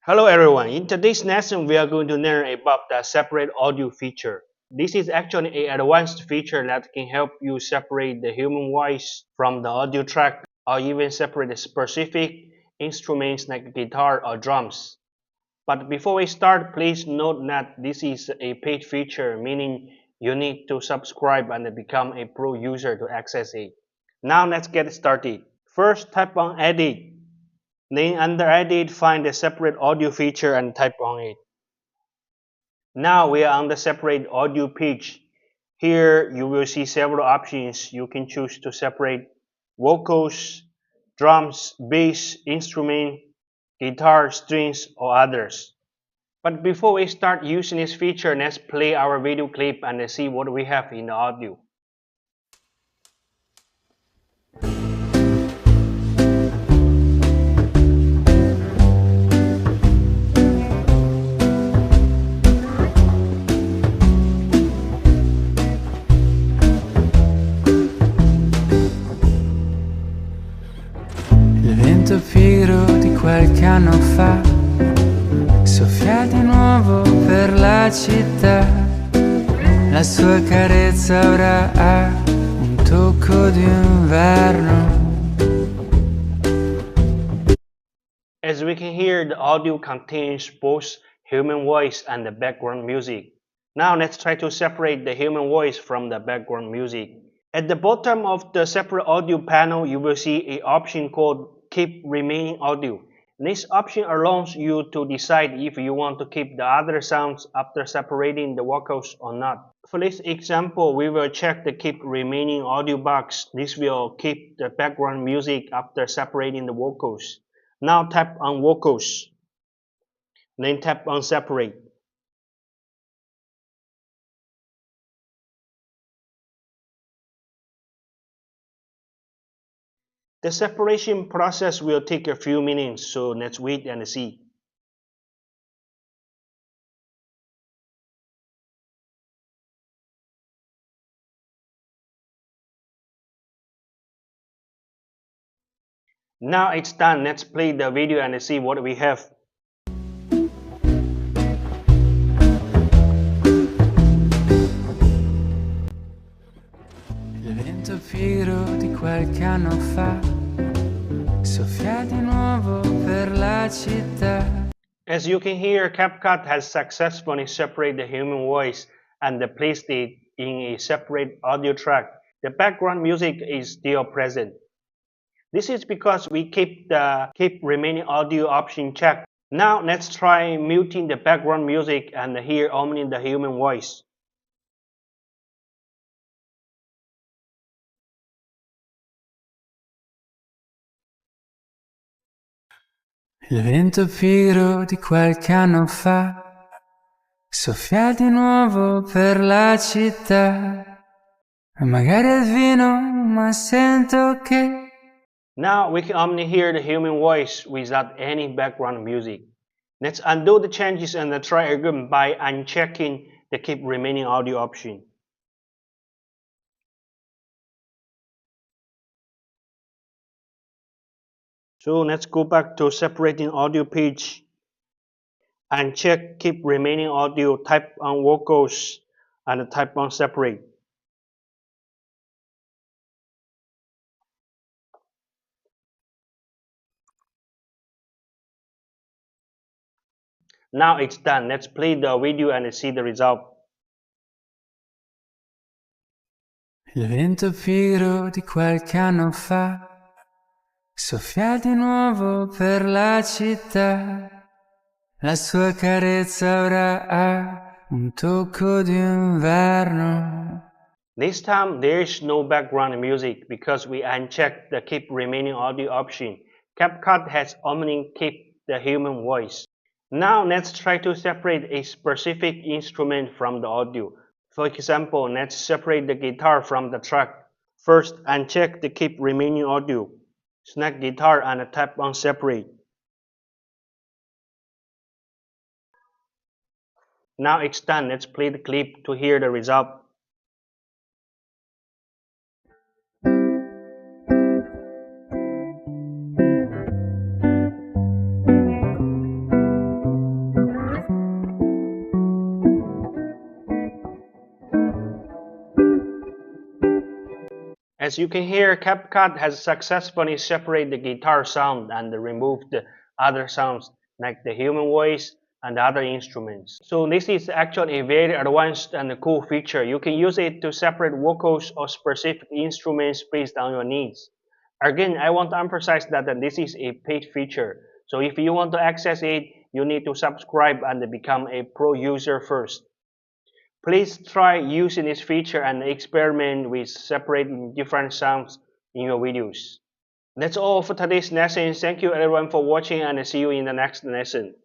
Hello everyone, in today's lesson we are going to learn about the separate audio feature. This is actually an advanced feature that can help you separate the human voice from the audio track or even separate the specific instruments like guitar or drums. But before we start, please note that this is a paid feature, meaning you need to subscribe and become a pro user to access it. Now let's get started. First, tap on Edit. Then under Edit, find the separate audio feature and type on it. Now we are on the separate audio page. Here you will see several options. You can choose to separate vocals, drums, bass, instrument, guitar, strings, or others. But before we start using this feature, let's play our video clip and see what we have in the audio. Il vento pigro di qualche anno fa soffia di nuovo per la città. La sua carezza ora ha un tocco di inverno. As we can hear, the audio contains both human voice and the background music. Now let's try to separate the human voice from the background music. At the bottom of the separate audio panel, you will see an option called Keep Remaining Audio. This option allows you to decide if you want to keep the other sounds after separating the vocals or not. For this example, we will check the Keep Remaining Audio box. This will keep the background music after separating the vocals. Now tap on Vocals, then tap on Separate. The separation process will take a few minutes, so let's wait and see. Now it's done. Let's play the video and see what we have. Il vento pigro di qualche anno fa soffia di nuovo per la città. As you can hear, CapCut has successfully separated the human voice and placed it in a separate audio track. The background music is still present. This is because we keep the Keep Remaining Audio option checked. Now let's try muting the background music and hear only the human voice. Il vento pigro di qualche anno fa soffia di nuovo per la città. E magari è vino, ma sento che Now we can only hear the human voice without any background music. Let's undo the changes and try again by unchecking the Keep Remaining Audio option. So let's go back to separating audio page and check Keep Remaining Audio, type on vocals and type on separate. Now it's done. Let's play the video and see the result. il vento pigro di qualche anno fa soffia di nuovo per la città. La sua carezza ora ha un tocco di inverno. This time there is no background music because we unchecked the Keep Remaining Audio option. CapCut has only kept the human voice. Now let's try to separate a specific instrument from the audio. For example, let's separate the guitar from the track. First, uncheck the Keep Remaining Audio. Select guitar and tap on Separate. Now it's done. Let's play the clip to hear the result. As you can hear, CapCut has successfully separated the guitar sound and removed the other sounds like the human voice and other instruments. So this is actually a very advanced and cool feature. You can use it to separate vocals or specific instruments based on your needs. Again, I want to emphasize that this is a paid feature. So if you want to access it, you need to subscribe and become a pro user first. Please try using this feature and experiment with separating different sounds in your videos. That's all for today's lesson. Thank you everyone for watching and see you in the next lesson.